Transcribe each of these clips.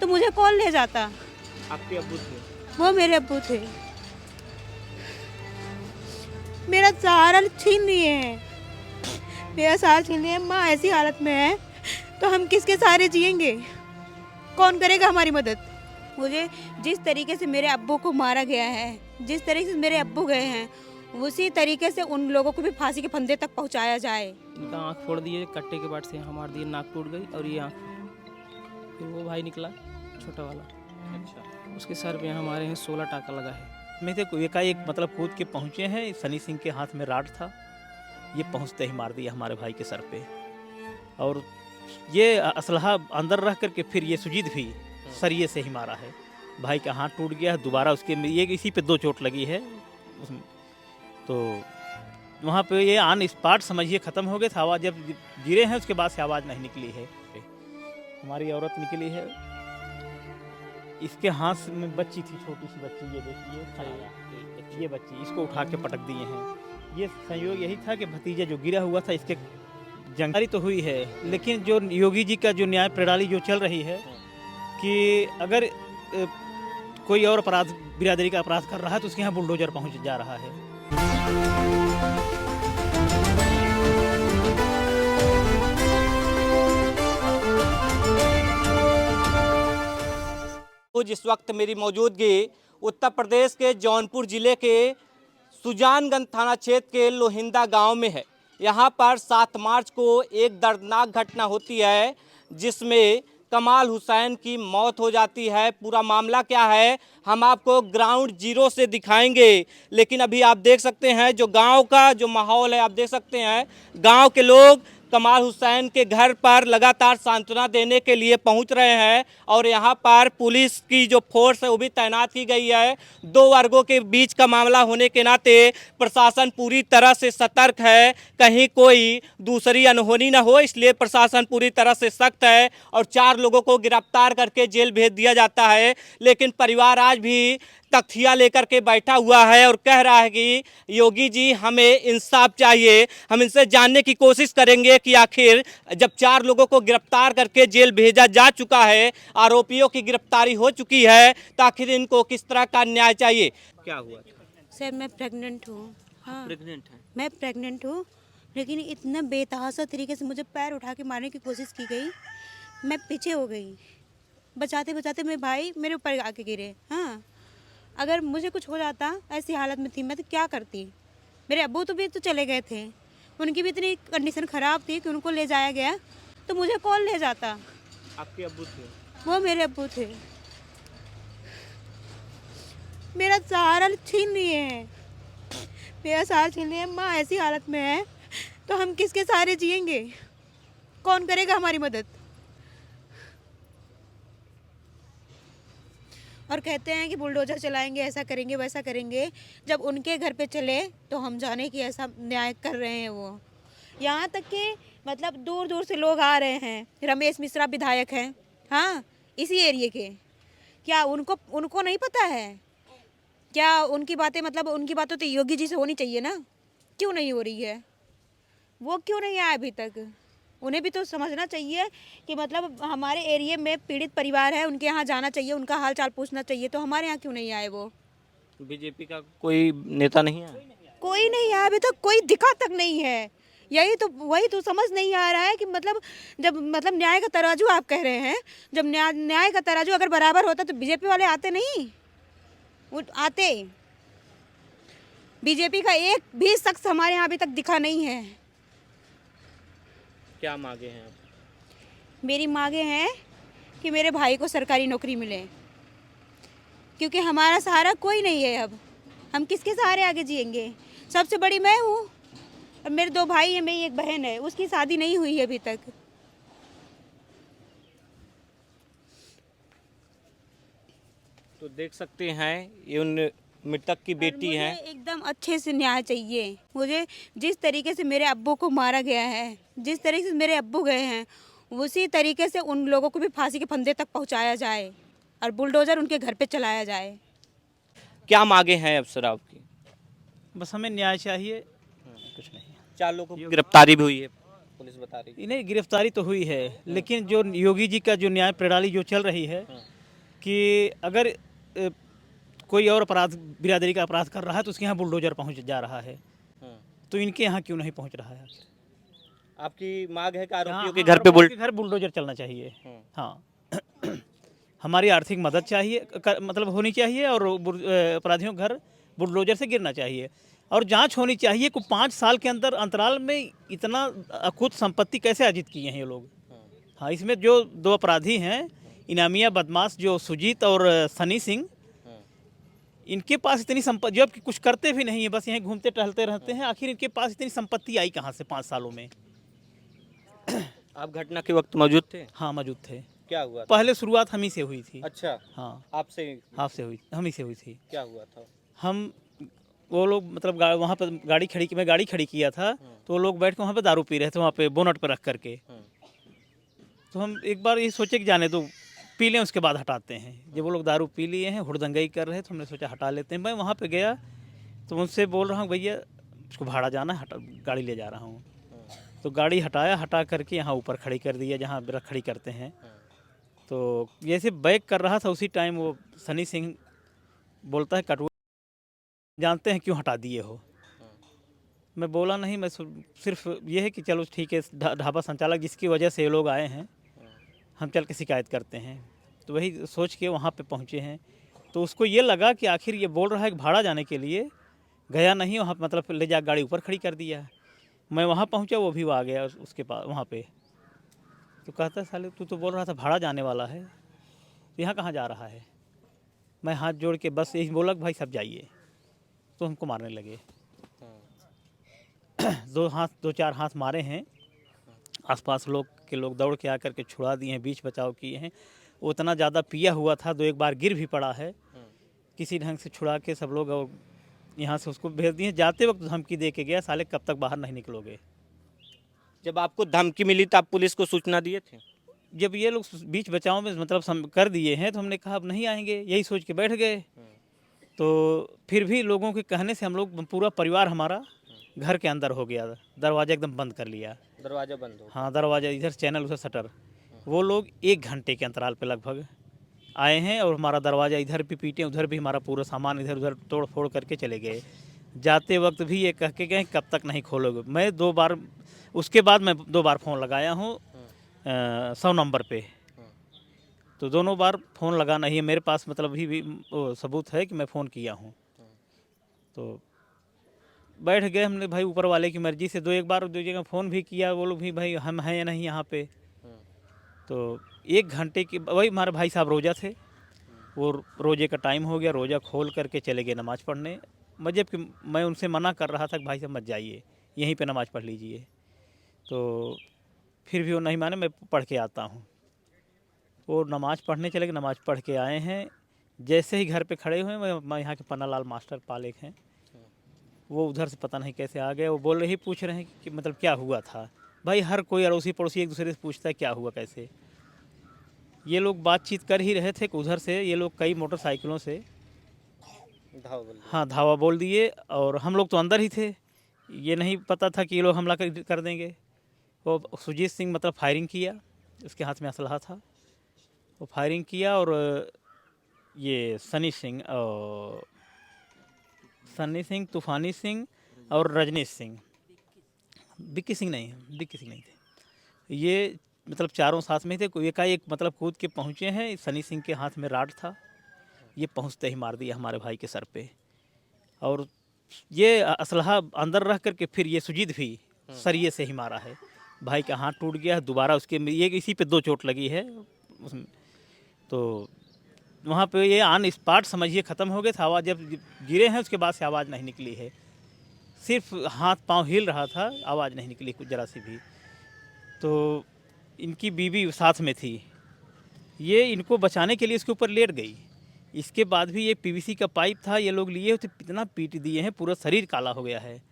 तो मुझे कौन ले जाता। आपके अब्बू थे? वो मेरे अब्बू थे। मेरा सहारा छीन लिए हैं, मेरा सहारा छीन लिए। माँ ऐसी हालत में है तो हम किसके सहारे जिएंगे? कौन करेगा हमारी मदद? मुझे जिस तरीके से मेरे अब्बू को मारा गया है, जिस तरीके से मेरे अब्बू गए हैं, उसी तरीके से उन लोगों को भी फांसी के फंदे तक पहुंचाया जाए। इनका आँख फोड़ दिए, कट्टे के बाट से यहाँ मार दिए, नाक टूट गई और ये आँख। फिर वो भाई निकला छोटा वाला, अच्छा, उसके सर पे यहाँ हमारे यहाँ 16 टाका लगा है। मैं थे एकाएक मतलब कूद के पहुंचे हैं। सनी सिंह के हाथ में राड था, ये पहुंचते ही मार दिया हमारे भाई के सर पे। और ये असलहा अंदर रख करके फिर ये सुजीत भी सरिये से ही मारा है। भाई का हाथ टूट गया है, दोबारा उसके ये इसी पे 2 चोट लगी है उसमें। तो वहाँ पे ये ऑन स्पॉट समझिए ख़त्म हो गया था। आवाज़ जब गिरे हैं उसके बाद से आवाज़ नहीं निकली है। हमारी औरत निकली है, इसके हाथ में बच्ची थी, छोटी सी बच्ची, ये देखिए ये बच्ची, इसको उठा के पटक दिए हैं। ये संयोग यही था कि भतीजा जो गिरा हुआ था इसके जंगारी तो हुई है, लेकिन जो योगी जी का जो न्याय प्रणाली जो चल रही है कि अगर कोई और अपराध बिरादरी का अपराध कर रहा है तो उसके यहाँ बुलडोजर पहुँच जा रहा है। जिस वक्त मेरी मौजूदगी उत्तर प्रदेश के जौनपुर जिले के सुजानगंज थाना क्षेत्र के लोहिंदा गांव में है। यहां पर 7 मार्च को एक दर्दनाक घटना होती है जिसमें कमाल हुसैन की मौत हो जाती है। पूरा मामला क्या है हम आपको ग्राउंड जीरो से दिखाएंगे, लेकिन अभी आप देख सकते हैं जो गांव का जो माहौल है, आप देख सकते हैं गांव के लोग कमाल हुसैन के घर पर लगातार सांत्वना देने के लिए पहुंच रहे हैं और यहां पर पुलिस की जो फोर्स है वो भी तैनात की गई है। 2 वर्गों के बीच का मामला होने के नाते प्रशासन पूरी तरह से सतर्क है, कहीं कोई दूसरी अनहोनी न हो, इसलिए प्रशासन पूरी तरह से सख्त है और 4 लोगों को गिरफ्तार करके जेल भेज दिया जाता है। लेकिन परिवार आज भी तख्तियाँ लेकर के बैठा हुआ है और कह रहा है कि योगी जी हमें इंसाफ चाहिए। हम इनसे जानने की कोशिश करेंगे कि आखिर जब 4 लोगों को गिरफ्तार करके जेल भेजा जा चुका है, आरोपियों की गिरफ्तारी हो चुकी है, तो आखिर इनको किस तरह का न्याय चाहिए। क्या हुआ सर मैं प्रेग्नेंट हूँ। हाँ, प्रेग्नेंट है? मैं प्रेग्नेंट हूँ, लेकिन इतना बेतहाशा तरीके से मुझे पैर उठा के मारने की कोशिश की गई। मैं पीछे हो गई, बचाते बचाते मेरे भाई मेरे ऊपर आके गिरे। हाँ, अगर मुझे कुछ हो जाता, ऐसी हालत में थी मैं तो क्या करती। मेरे अब्बू तो भी तो चले गए थे, उनकी भी इतनी कंडीशन ख़राब थी कि उनको ले जाया गया, तो मुझे कौन ले जाता। आपके अब्बू थे? वो मेरे अब्बू थे। मेरा सहारा छीन लिए हैं, मेरा सहारा छीन लिए। माँ ऐसी हालत में है तो हम किसके सहारे जिएंगे? कौन करेगा हमारी मदद? और कहते हैं कि बुलडोजर चलाएंगे, ऐसा करेंगे वैसा करेंगे। जब उनके घर पे चले तो हम जाने कि ऐसा न्याय कर रहे हैं वो। यहाँ तक कि मतलब दूर दूर से लोग आ रहे हैं। रमेश मिश्रा विधायक हैं, हाँ, इसी एरिए के। क्या उनको नहीं पता है क्या? उनकी बातें मतलब उनकी बातें तो योगी जी से होनी चाहिए ना, क्यों नहीं हो रही है? वो क्यों नहीं आया अभी तक? उन्हें भी तो समझना चाहिए कि मतलब हमारे एरिया में पीड़ित परिवार है, उनके यहाँ जाना चाहिए, उनका हाल चाल पूछना चाहिए। तो हमारे यहाँ क्यों नहीं आए वो? बीजेपी का कोई नेता नहीं है? कोई नहीं आया अभी तक, कोई दिखा तक नहीं है। वही तो समझ नहीं आ रहा है कि मतलब जब मतलब न्याय का तराजू आप कह रहे हैं, जब न्याय का तराजू अगर बराबर होता तो बीजेपी वाले आते नहीं? वो आते। बीजेपी का एक भी शख्स हमारे यहाँ अभी तक दिखा नहीं है। क्या मांगे हैं आप? मेरी मांगे हैं कि मेरे भाई को सरकारी नौकरी मिले, क्योंकि हमारा सहारा कोई नहीं है। अब हम किसके सहारे आगे जिएंगे? सबसे बड़ी मैं हूँ और मेरे 2 भाई हैं, मेरी एक बहन है, उसकी शादी नहीं हुई है अभी तक। तो देख सकते हैं ये उन मृतक की बेटी है। एकदम अच्छे से न्याय चाहिए मुझे। जिस तरीके से मेरे अब्बू को मारा गया है, जिस तरीके से मेरे अब्बू गए हैं, उसी तरीके से उन लोगों को भी फांसी के फंदे तक पहुंचाया जाए और बुलडोजर उनके घर पे चलाया जाए। क्या मांगे हैं अब सर आपकी? बस हमें न्याय चाहिए, कुछ नहीं। 4 लोगों की गिरफ्तारी भी हुई है। पुलिस बता रही है। इन्हें गिरफ्तारी तो हुई है, लेकिन जो योगी जी का जो न्याय प्रणाली जो चल रही है कि अगर कोई और अपराध बिरादरी का अपराध कर रहा है तो उसके यहाँ बुलडोजर पहुँच जा रहा है, तो इनके यहाँ क्यों नहीं पहुँच रहा है? आपकी मांग है कि आरोपियों हाँ, के घर पे घर बुलडोजर चलना चाहिए। हाँ हमारी आर्थिक मदद चाहिए, मतलब होनी चाहिए, और अपराधियों के घर बुलडोजर से गिरना चाहिए, और जांच होनी चाहिए कि 5 साल के अंदर अंतराल में इतना अकुत संपत्ति कैसे अर्जित किए हैं ये लोग। हाँ, इसमें जो 2 अपराधी हैं, इनामिया बदमाश जो सुजीत और सनी सिंह, इनके पास इतनी संपत्ति, जब कुछ करते भी नहीं है, बस यहीं घूमते टहलते रहते हैं, आखिर इनके पास इतनी संपत्ति आई कहाँ से 5 सालों में? आप घटना के वक्त मौजूद थे? हाँ मौजूद थे। क्या हुआ था? पहले शुरुआत हम ही से हुई थी। अच्छा, हाँ आपसे हुई, हम ही से हुई थी। क्या हुआ था? हम वो लोग मतलब वहाँ पर मैं गाड़ी खड़ी किया था, तो वो लोग बैठ के वहाँ पे दारू पी रहे थे, वहाँ पे बोनट पे रख करके। तो हम एक बार ये सोचे कि जाने दो, पी लें उसके बाद हटाते हैं। जब वो लोग दारू पी लिए हैं, हुड़दंगई कर रहे थे, तो हमने सोचा हटा लेते हैं। मैं वहाँ पे गया तो उनसे बोल रहा हूँ भैया उसको भाड़ा जाना है, गाड़ी ले जा रहा हूँ। तो गाड़ी हटा करके यहाँ ऊपर खड़ी कर दिया, जहाँ खड़ी करते हैं। तो जैसे बैक कर रहा था, उसी टाइम वो सनी सिंह बोलता है कटुआ जानते हैं क्यों हटा दिए हो? मैं बोला नहीं, मैं सिर्फ ये है कि चलो ठीक है, ढाबा संचालक जिसकी वजह से ये लोग आए हैं, हम चल के शिकायत करते हैं। तो वही सोच के वहाँ पे पहुँचे हैं। तो उसको ये लगा कि आखिर ये बोल रहा है कि भाड़ा जाने के लिए, गया नहीं वहाँ, मतलब ले जा गाड़ी ऊपर खड़ी कर दिया। मैं वहाँ पहुँचा, वो भी आ गया उसके पास वहाँ पे। तो कहता है साले तू तो बोल रहा था भाड़ा जाने वाला है, तो यहाँ कहाँ जा रहा है? मैं हाथ जोड़ के बस यही बोला कि भाई सब जाइए। तो हमको मारने लगे। 2-4 हाथ मारे हैं। आसपास के लोग दौड़ के आकर के छुड़ा दिए हैं, बीच बचाव किए हैं। वो इतना ज़्यादा पिया हुआ था, 2-1 बार गिर भी पड़ा है। किसी ढंग से छुड़ा के सब लोग और यहाँ से उसको भेज दिए। जाते वक्त धमकी दे के गया, साले कब तक बाहर नहीं निकलोगे। जब आपको धमकी मिली तो आप पुलिस को सूचना दिए थे? जब ये लोग बीच बचाव में मतलब कर दिए हैं, तो हमने कहा अब नहीं आएंगे, यही सोच के बैठ गए। तो फिर भी लोगों के कहने से हम लोग, पूरा परिवार हमारा घर के अंदर हो गया, दरवाज़ा एकदम बंद कर लिया। दरवाजा बंद हो? हाँ, दरवाज़ा इधर चैनल उधर शटर। वो लोग 1 घंटे के अंतराल पे लगभग आए हैं, और हमारा दरवाज़ा इधर भी पीटे, उधर भी हमारा पूरा सामान इधर उधर तोड़ फोड़ करके चले गए। जाते वक्त भी ये कह के गए कब तक नहीं खोलोगे। मैं 2 बार, उसके बाद मैं 2 बार फ़ोन लगाया हूँ 100 नंबर पे, तो दोनों बार फ़ोन लगा नहीं है मेरे पास, मतलब भी सबूत है कि मैं फ़ोन किया हूँ। तो बैठ गए हमने, भाई ऊपर वाले की मर्ज़ी से। 2-1 बार 2 जगह फ़ोन भी किया, वो लोग भी भाई हम हैं या नहीं यहाँ पे। तो 1 घंटे की, वही हमारे भाई साहब रोज़ा थे, वो रोज़े का टाइम हो गया, रोज़ा खोल करके चले गए नमाज़ पढ़ने। जबकि मैं उनसे मना कर रहा था कि भाई साहब मत जाइए, यहीं पे नमाज़ पढ़ लीजिए। तो फिर भी वो नहीं माने, मैं पढ़ के आता हूँ। वो नमाज़ पढ़ने चले गए, नमाज़ पढ़ के आए हैं। जैसे ही घर पे खड़े हुए, मैं यहाँ के पन्नालाल मास्टर पालेक हैं, वो उधर से पता नहीं कैसे आ गए। वो बोल रहे ही पूछ रहे हैं कि मतलब क्या हुआ था। भाई हर कोई अड़ोसी पड़ोसी एक दूसरे से पूछता है क्या हुआ कैसे। ये लोग बातचीत कर ही रहे थे कि उधर से ये लोग कई मोटरसाइकिलों से धावा बोल दिए, और हम लोग तो अंदर ही थे, ये नहीं पता था कि ये लोग हमला कर देंगे। वो सुजीत सिंह मतलब फायरिंग किया, उसके हाथ में असलहा था, वो फायरिंग किया। और ये सनी सिंह, तूफानी सिंह और रजनीश सिंह, बिक्की सिंह नहीं थे, ये मतलब चारों साथ में थे। कोई एकाएक मतलब कूद के पहुँचे हैं, सनी सिंह के हाथ में राड था, ये पहुँचते ही मार दिया हमारे भाई के सर पे। और ये असलहा अंदर रख करके फिर ये सुजीत भी सरिये से ही मारा है। भाई का हाथ टूट गया है, दोबारा उसके ये इसी पे 2 चोट लगी है उसमें। तो वहाँ पे ये ऑन स्पॉट समझिए ख़त्म हो गया था। आवाज़ जब गिरे हैं उसके बाद से आवाज़ नहीं निकली है, सिर्फ हाथ पांव हिल रहा था, आवाज़ नहीं निकली कुछ ज़रा सी भी। तो इनकी बीवी साथ में थी, ये इनको बचाने के लिए इसके ऊपर लेट गई। इसके बाद भी ये पीवीसी का पाइप था, ये लोग लिए तो इतना पीट दिए हैं, पूरा शरीर काला हो गया है।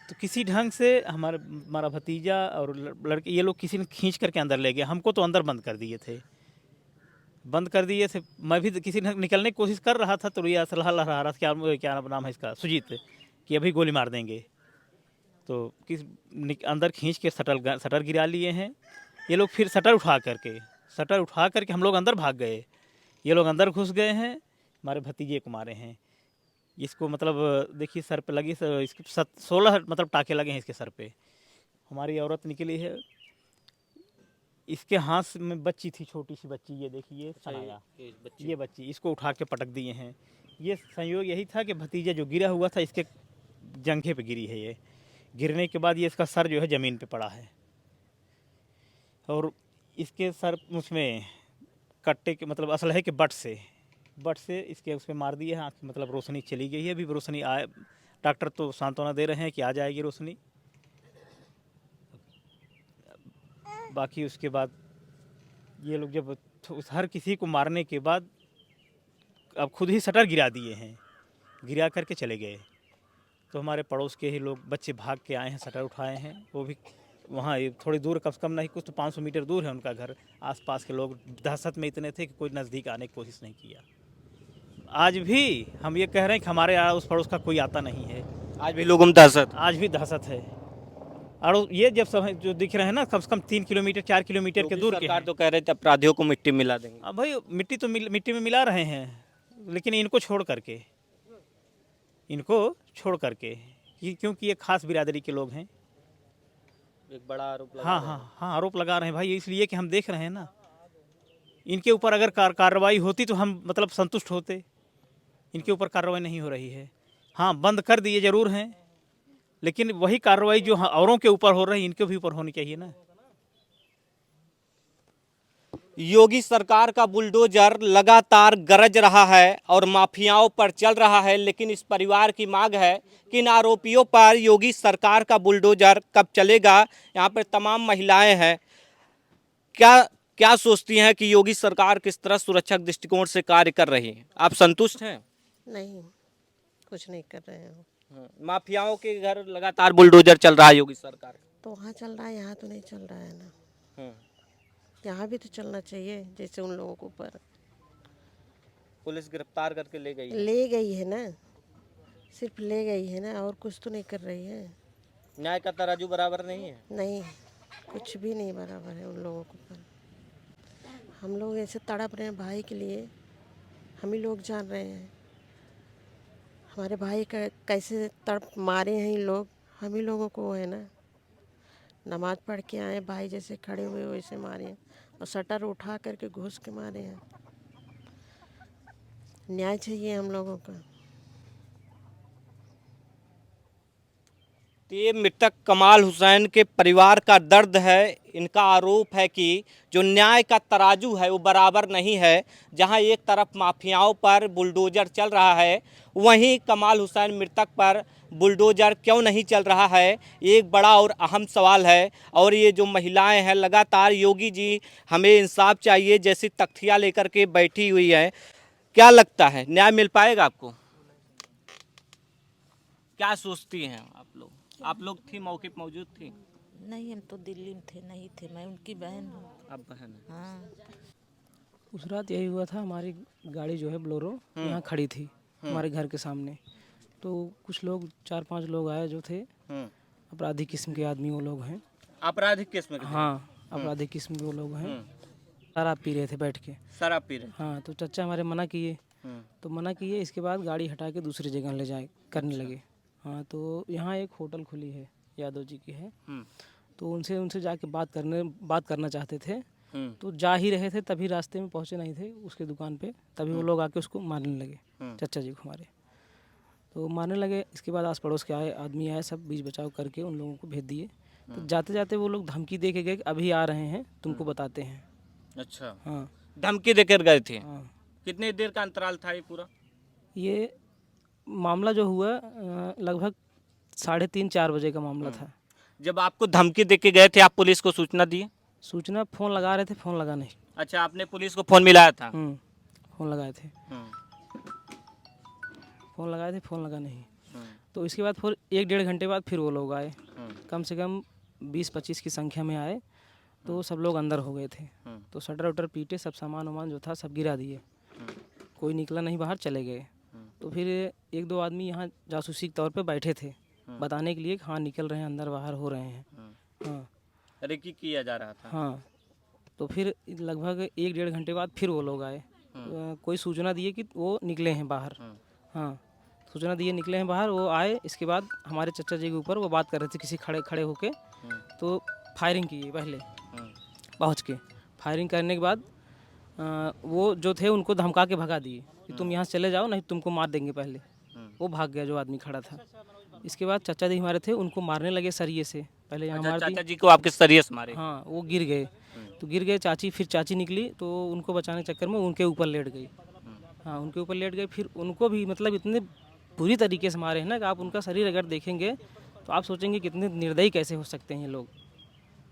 तो किसी ढंग से हमारा भतीजा और लड़के, ये लोग किसी ने खींच करके अंदर ले गए। हमको तो अंदर बंद कर दिए थे। मैं भी किसी ढंग निकलने की कोशिश कर रहा था, तो ये असलहा लहरा रहा था, क्या नाम है इसका, सुजीत, कि अभी गोली मार देंगे। तो अंदर खींच के शटर गिरा लिए हैं। ये लोग फिर शटर उठा करके हम लोग अंदर भाग गए। ये लोग अंदर घुस गए हैं, हमारे भतीजे को मारे हैं। इसको मतलब देखिए सर पे लगी, इसके 16 मतलब टाके लगे हैं इसके सर पे। हमारी औरत निकली है, इसके हाथ में बच्ची थी, छोटी सी बच्ची, ये देखिए सनाया, ये बच्ची, इसको उठा के पटक दिए हैं। ये संयोग यही था कि भतीजा जो गिरा हुआ था इसके जंघे पे गिरी है। ये गिरने के बाद ये इसका सर जो है ज़मीन पे पड़ा है, और इसके सर उसमें कट्टे के मतलब असलहे के बट से इसके उस पर मार दिए हैं। आँख की मतलब रोशनी चली गई है, अभी रोशनी आए, डॉक्टर तो सांत्वना दे रहे हैं कि आ जाएगी रोशनी। बाकी उसके बाद ये लोग जब हर किसी को मारने के बाद अब खुद ही शटर गिरा दिए हैं, गिरा करके चले गए। तो हमारे पड़ोस के ही लोग बच्चे भाग के आए हैं, शटर उठाए हैं। वो भी वहाँ थोड़ी दूर, कम से कम नहीं कुछ तो 500 मीटर दूर है उनका घर। आसपास के लोग दहशत में इतने थे कि कोई नज़दीक आने की कोशिश नहीं किया। आज भी हम ये कह रहे हैं कि हमारे उस पड़ोस का कोई आता नहीं है। आज भी लोगों में दहशत, आज भी दहशत है। और ये जब सब जो दिख रहे हैं ना, कम से कम 3 किलोमीटर 4 किलोमीटर के दूर के सरकार हैं। तो कह रहे थे अपराधियों को मिट्टी मिला देंगे। अब भाई मिट्टी तो मिट्टी में मिला रहे हैं, लेकिन इनको छोड़ करके क्योंकि ये खास बिरादरी के लोग हैं। एक बड़ा आरोप लगा हाँ आरोप लगा रहे हैं भाई, इसलिए कि हम देख रहे हैं ना, इनके ऊपर अगर कार्रवाई होती तो हम मतलब संतुष्ट होते। इनके ऊपर कार्रवाई नहीं हो रही है। हाँ, बंद कर दिए जरूर हैं, लेकिन वही कार्रवाई जो औरों के ऊपर हो रही है इनके भी ऊपर होनी चाहिए ना। योगी सरकार का बुलडोजर लगातार गरज रहा है और माफियाओं पर चल रहा है, लेकिन इस परिवार की मांग है कि इन आरोपियों पर योगी सरकार का बुलडोजर कब चलेगा। यहाँ पर तमाम महिलाएं हैं, क्या सोचती हैं कि योगी सरकार किस तरह सुरक्षा दृष्टिकोण से कार्य कर रही है? आप संतुष्ट हैं? नहीं, कुछ नहीं कर रहे हैं। माफियाओं के घर लगातार बुलडोजर चल रहा है योगी सरकार। तो वहाँ चल रहा है, यहाँ तो नहीं चल रहा है ना। यहाँ भी तो चलना चाहिए, जैसे उन लोगों को ऊपर पुलिस गिरफ्तार करके ले गई है ना, सिर्फ ले गई है ना, और कुछ तो नहीं कर रही है। न्याय का तराजू बराबर नहीं है। नहीं, कुछ भी नहीं बराबर है उन लोगों के ऊपर। हम लोग ऐसे तड़प रहे हैं भाई के लिए, हम ही लोग जान रहे हैं हमारे भाई का कैसे तड़प मारे हैं इन लोग, हम ही लोगों को है ना। नमाज पढ़ के आए, भाई जैसे खड़े हुए वैसे मारे हैं, और शटर उठा करके घुस के मारे हैं। न्याय चाहिए हम लोगों का। तो ये मृतक कमाल हुसैन के परिवार का दर्द है। इनका आरोप है कि जो न्याय का तराजू है वो बराबर नहीं है। जहां एक तरफ माफियाओं पर बुलडोजर चल रहा है, वहीं कमाल हुसैन मृतक पर बुलडोजर क्यों नहीं चल रहा है, एक बड़ा और अहम सवाल है। और ये जो महिलाएं हैं लगातार योगी जी हमें इंसाफ चाहिए जैसी तख्तियाँ लेकर के बैठी हुई है। क्या लगता है, न्याय मिल पाएगा आपको? क्या सोचती हैं आप लोग? आप लोग थी, मौके पर मौजूद थी? नहीं, हम तो दिल्ली में थे, नहीं थे। मैं उनकी बहन हूँ। आप बहन हैं? हाँ, उस रात यही हुआ था, हमारी गाड़ी जो है बोलेरो यहाँ खड़ी थी हमारे घर के सामने। तो कुछ लोग 4-5 लोग आए जो थे अपराधी किस्म के आदमी, वो लोग हैं। आपराधिक किस्म के? हाँ, अपराधी किस्म के वो लोग हैं। शराब पी रहे थे बैठ के। शराब पी रहे? हाँ, तो चचा हमारे मना किए, इसके बाद गाड़ी हटा के दूसरी जगह ले जाए करने लगे। हाँ, तो यहाँ एक होटल खुली है, यादव जी की है। तो उनसे जाके बात करना चाहते थे। तो जा ही रहे थे, तभी रास्ते में पहुँचे नहीं थे उसके दुकान पे, तभी वो लोग आके उसको मारने लगे, चचा जी को हमारे। तो मारने लगे। इसके बाद आस पड़ोस के आदमी आए, सब बीच बचाव करके उन लोगों को भेज दिए। तो जाते जाते वो लोग धमकी दे के गए, अभी आ रहे हैं, तुमको बताते हैं। अच्छा, हाँ, धमकी देकर गए थे? हाँ। कितने देर का अंतराल था ये पूरा? ये मामला जो हुआ लगभग 3:30-4 बजे का मामला था। जब आपको धमकी देके गए थे, आप पुलिस को सूचना दिए? सूचना फ़ोन लगा रहे थे, फ़ोन लगा नहीं। अच्छा, आपने पुलिस को फोन मिलाया था? फ़ोन लगाए थे, फ़ोन लगा नहीं। तो इसके बाद फिर 1-1.5 घंटे बाद फिर वो लोग आए, कम से कम 20-25 की संख्या में आए। तो सब लोग अंदर हो गए थे। तो शटर वटर पीटे, सब सामान वामान जो था सब गिरा दिए, कोई निकला नहीं बाहर, चले गए। तो फिर 1-2 आदमी यहाँ जासूसी के तौर पे बैठे थे, बताने के लिए कि हाँ निकल रहे हैं, अंदर बाहर हो रहे हैं। हाँ रेकी किया जा रहा था। हाँ। तो फिर लगभग 1-1.5 घंटे बाद फिर वो लोग आए, कोई सूचना दिए कि वो निकले हैं बाहर। हाँ सूचना दिए निकले हैं बाहर, वो आए। इसके बाद हमारे चचा जी के ऊपर वो बात कर रहे थे किसी खड़े होके, तो फायरिंग की पहले पहुँच के। फायरिंग करने के बाद वो जो थे उनको धमका के भगा दिए कि तुम यहाँ से चले जाओ नहीं तुमको मार देंगे पहले। वो भाग गया जो आदमी खड़ा था। इसके बाद चाचा जी हमारे थे, उनको मारने लगे सरिये से। पहले यहाँ मार चाचा दी। जी को आपके सरिये से मारे? हाँ वो गिर गए। तो गिर गए चाची, फिर चाची निकली तो उनको बचाने के चक्कर में उनके ऊपर लेट गई। हाँ उनके ऊपर लेट गए। फिर उनको भी मतलब इतने बुरी तरीके से मारे हैं ना कि आप उनका शरीर अगर देखेंगे तो आप सोचेंगे कितने निर्दयी कैसे हो सकते हैं ये लोग।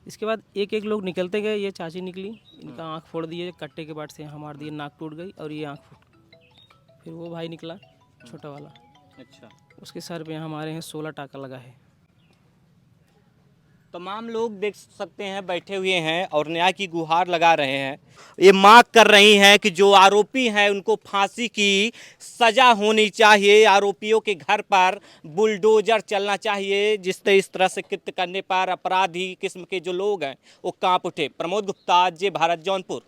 इसके बाद एक एक लोग निकलते गए। ये चाची निकली, इनका आँख फोड़ दिए, कट्टे के बाट से यहाँ मार दिए, नाक टूट गई और ये आँख फूट। फिर वो भाई निकला छोटा वाला, अच्छा। उसके सर पे यहाँ हमारे यहाँ 16 टाका लगा है। तमाम लोग देख सकते हैं बैठे हुए हैं और न्याय की गुहार लगा रहे हैं। ये मांग कर रही हैं कि जो आरोपी हैं उनको फांसी की सजा होनी चाहिए। आरोपियों के घर पर बुलडोजर चलना चाहिए, जिससे इस तरह से कृत्य करने पर अपराधी किस्म के जो लोग हैं वो कांप उठे। प्रमोद गुप्ता, जे भारत, जौनपुर।